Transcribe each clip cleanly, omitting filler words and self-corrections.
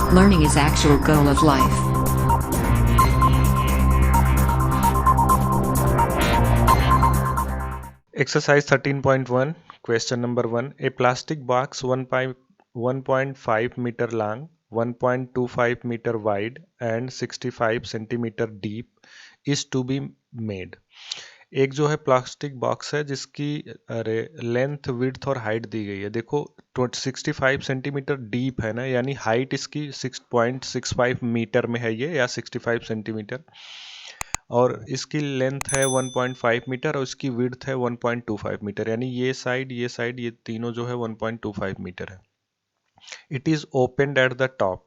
Learning is actual goal of life. Exercise 13.1, question number 1. A plastic box 1.5 meter long, 1.25 meter wide and 65 centimeter deep is to be made. एक जो है plastic box है जिसकी अरे length width और height दी गई है। देखो 65 सेंटीमीटर डीप है ना, यानी हाइट इसकी 6.65 मीटर में है ये, या 65 सेंटीमीटर, और इसकी लेंथ है 1.5 मीटर और इसकी विड्थ है 1.25 मीटर, यानी ये साइड ये तीनों जो है 1.25 मीटर है। It is open at the top,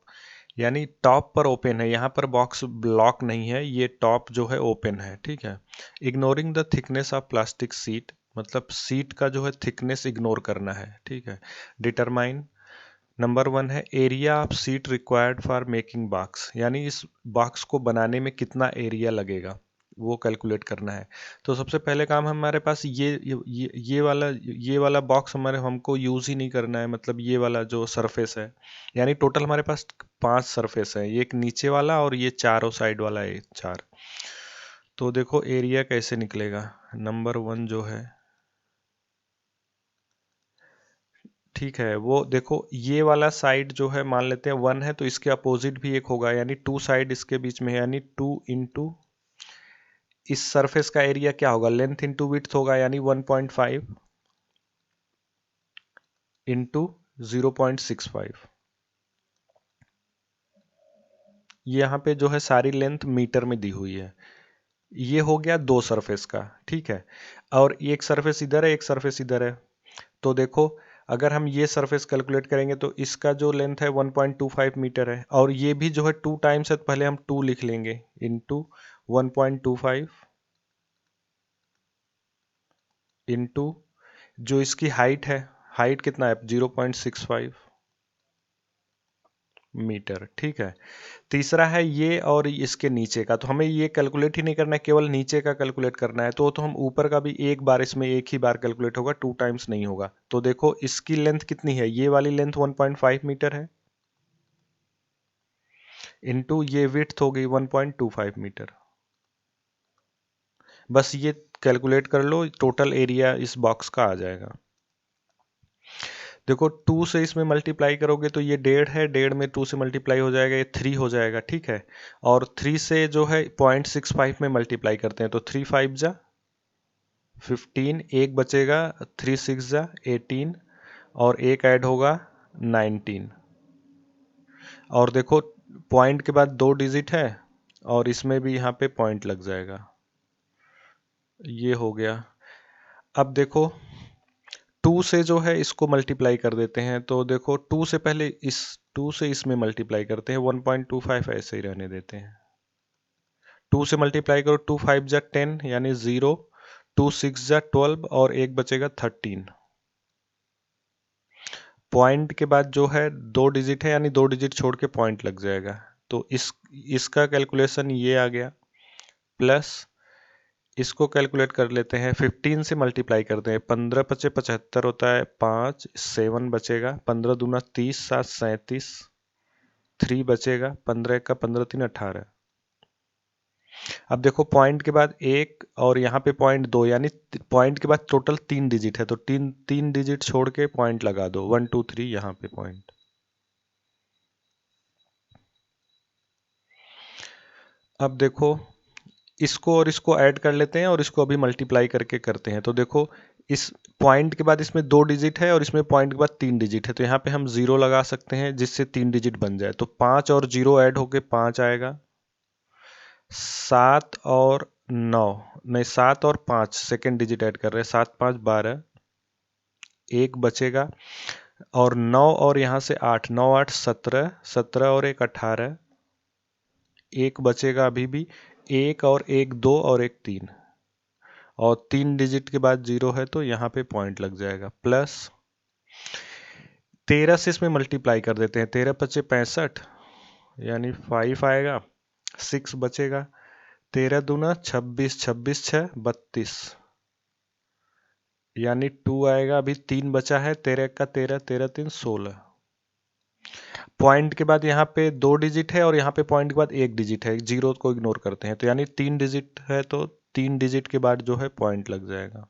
यानी टॉप पर ओपन है, यहाँ पर बॉक्स ब्लॉक नहीं है, ये टॉप जो है ओपन है, ठीक है। Ignoring the thickness of plastic sheet, मतलब सीट का जो है थिकनेस इग्नोर करना है, ठीक है। डिटरमाइन नंबर 1 है area of seat required for making box, यानी इस बॉक्स को बनाने में कितना एरिया लगेगा वो कैलकुलेट करना है। तो सबसे पहले काम हमारे पास ये वाला बॉक्स हमको यूज ही नहीं करना है, मतलब ये वाला जो सरफेस है, यानी टोटल हमारे पास 5 सरफेस है, ये एक नीचे वाला और ये चारों साइड वाला है 4। तो देखो एरिया कैसे निकलेगा। नंबर 1 जो है, ठीक है, वो देखो ये वाला साइड जो है मान लेते हैं 1 है, तो इसके अपोजिट भी एक होगा, यानी 2 साइड इसके बीच में है, यानी 2 इंटू इस सरफेस का एरिया क्या होगा, लेंथ इंटू विड्थ होगा, यानी 1.5 इंटू 0.65। यहाँ पे जो है सारी लेंथ मीटर में दी हुई है। ये हो गया 2 सरफेस का, ठीक है। और एक सरफेस इधर है, एक सरफेस इधर है। तो देखो अगर हम ये सरफेस कैलकुलेट करेंगे तो इसका जो लेंथ है 1.25 मीटर है, और ये भी जो है 2 टाइम्स है, तो पहले हम 2 लिख लेंगे इंटू 1.25 इंटू जो इसकी हाइट है, हाइट कितना है 0.65 मीटर, ठीक है। तीसरा है ये और इसके नीचे का, तो हमें ये कैलकुलेट ही नहीं करना है, केवल नीचे का कैलकुलेट करना है। तो हम ऊपर का भी एक बार, इसमें एक ही बार कैलकुलेट होगा, 2 टाइम्स नहीं होगा। तो देखो इसकी लेंथ कितनी है, ये वाली लेंथ 1.5 मीटर है इंटू ये विड्थ हो गई 1.25 मीटर। बस ये कैलकुलेट कर लो, टोटल एरिया इस बॉक्स का आ जाएगा। देखो 2 से इसमें मल्टीप्लाई करोगे तो ये 1.5 है, 1.5 में 2 से मल्टीप्लाई हो जाएगा, ये 3 हो जाएगा, ठीक है। और 3 से जो है 0.65 में मल्टीप्लाई करते हैं, तो 3 5 जा 15, एक बचेगा, 3 6 जा 18, और एक ऐड होगा 19। और देखो पॉइंट के बाद 2 डिजिट है, और इसमें भी यहाँ पे पॉइंट लग जाएगा, ये हो गया। अब देखो 2 से जो है इसको मल्टीप्लाई कर देते हैं, तो देखो 2 से पहले इस 2 से इसमें मल्टीप्लाई करते हैं, 1.25 ऐसे ही रहने देते हैं। 2 से मल्टीप्लाई करो, 2 5 जा 10 यानी 0, 2 6 जा 12 और एक बचेगा 13। पॉइंट के बाद जो है 2 डिजिट है, यानी 2 डिजिट छोड़ के पॉइंट लग जाएगा। तो इसका कैलकुलेशन ये आ गया, प्लस इसको कैलकुलेट कर लेते हैं, 15 से मल्टीप्लाई करते हैं, 15 पचे 75 होता है, 5 7 बचेगा, 15 दूना 30, 7 37, 3 बचेगा, 15 का 15 3 18। अब देखो पॉइंट के बाद एक और यहाँ पे पॉइंट 2, यानी पॉइंट के बाद टोटल 3 डिजिट है, तो तीन डिजिट छोड़ के पॉइंट लगा दो, 1 2 3 यहाँ पे पॉइंट। अब देखो इसको और इसको ऐड कर लेते हैं और इसको अभी मल्टीप्लाई करके करते हैं। तो देखो इस पॉइंट के बाद इसमें 2 डिजिट है और इसमें पॉइंट के बाद 3 डिजिट है, तो यहाँ पे हम 0 लगा सकते हैं जिससे 3 डिजिट बन जाए, तो 5 और 0 ऐड होके 5 आएगा। 7 और 9, नहीं 7 और 5 सेकेंड डिजिट ऐड कर रहे हैं, 7 5 12, एक बचेगा, और 9 और यहाँ से 8, 9 8 17, 17 और एक 18, एक बचेगा अभी भी, एक और एक 2 और एक 3, और 3 डिजिट के बाद 0 है, तो यहाँ पे पॉइंट लग जाएगा। प्लस 13 से इसमें मल्टीप्लाई कर देते हैं, 13 पचे 65 यानी 5 आएगा, 6 बचेगा, 13 दूना 26, 26 6 32, यानी 2 आएगा, अभी 3 बचा है, 13 का 13, 13 3 16। पॉइंट के बाद यहाँ पे 2 डिजिट है और यहाँ पे पॉइंट के बाद 1 डिजिट है, जीरो को इग्नोर करते हैं, तो यानी 3 डिजिट है, तो 3 डिजिट के बाद जो है पॉइंट लग जाएगा।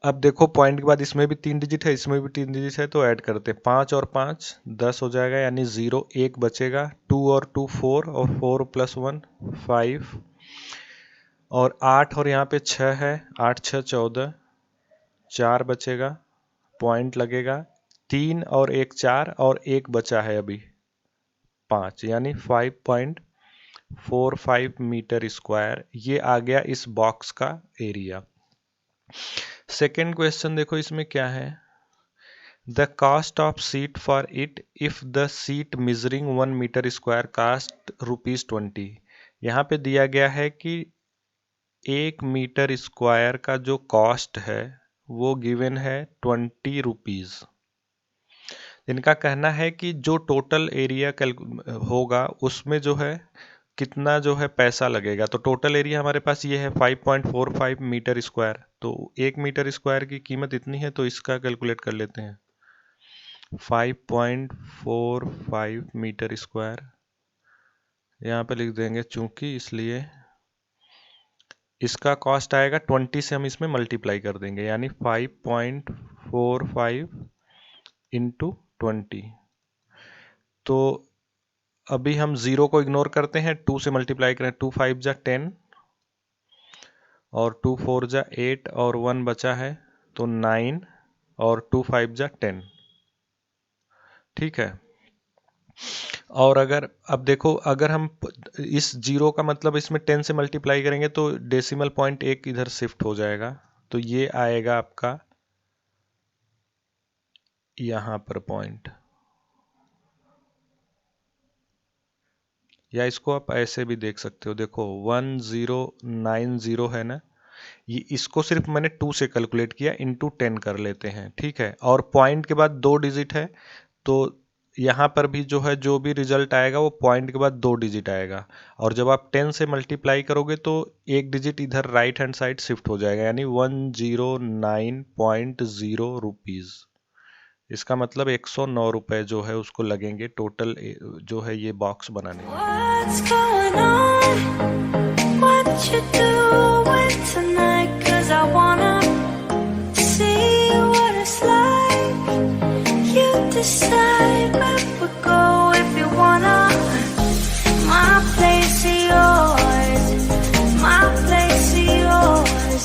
अब देखो पॉइंट के बाद इसमें भी 3 डिजिट है, इसमें भी 3 डिजिट है, तो ऐड करते हैं 5 और 5 10 हो जाएगा, यानी 0 1 बचेगा, 2 और 2 4 और 4 + 1 5 और 8 और यहाँ पे 6 है, 8 6 14 4 बचेगा, पॉइंट लगेगा, 3 और 1 4 और 1 बचा है अभी 5, यानी 5.45 मीटर स्क्वायर ये आ गया इस बॉक्स का एरिया। सेकेंड क्वेश्चन देखो इसमें क्या है, the cost of seat for it if the seat measuring 1 metre square cost ₹20। यहाँ पे दिया गया है कि 1 मीटर स्क्वायर का जो कॉस्ट है वो गिवन है ₹20। इनका कहना है कि जो टोटल एरिया होगा उसमें जो है कितना जो है पैसा लगेगा। तो टोटल एरिया हमारे पास ये है 5.45 मीटर स्क्वायर, तो 1 मीटर स्क्वायर की कीमत इतनी है, तो इसका कैलकुलेट कर लेते हैं। 5.45 मीटर स्क्वायर यहाँ पे लिख देंगे चूंकि, इसलिए इसका कॉस्ट आएगा 20 से हम इसमें मल्टीप्लाई कर देंगे, यानी 5.45 इंटू 20। तो अभी हम 0 को इग्नोर करते हैं, 2 से मल्टीप्लाई करें, 2 5 जा 10 और 2 4 जा 8 और 1 बचा है तो 9 और 2 5 जा 10, ठीक है। और अगर अब देखो अगर हम इस 0 का मतलब इसमें 10 से मल्टीप्लाई करेंगे तो डेसिमल पॉइंट एक इधर शिफ्ट हो जाएगा, तो ये आएगा आपका यहाँ पर पॉइंट, या इसको आप ऐसे भी देख सकते हो, देखो 1090 है ना, ये इसको सिर्फ मैंने 2 से कैलकुलेट किया, इंटू 10 कर लेते हैं, ठीक है। और पॉइंट के बाद 2 डिजिट है, तो यहाँ पर भी जो है जो भी रिजल्ट आएगा वो पॉइंट के बाद 2 डिजिट आएगा, और जब आप 10 से मल्टीप्लाई करोगे तो एक डिजिट इधर राइट हैंड साइड शिफ्ट हो जाएगा, यानी 109.0 रुपीज़। इसका मतलब 109 रुपए जो है उसको लगेंगे टोटल जो है ये बॉक्स बनाने में। What's going on? What you doing tonight? 'Cause I wanna see what it's like. You decide where we go if you wanna. My place is yours. My place is yours.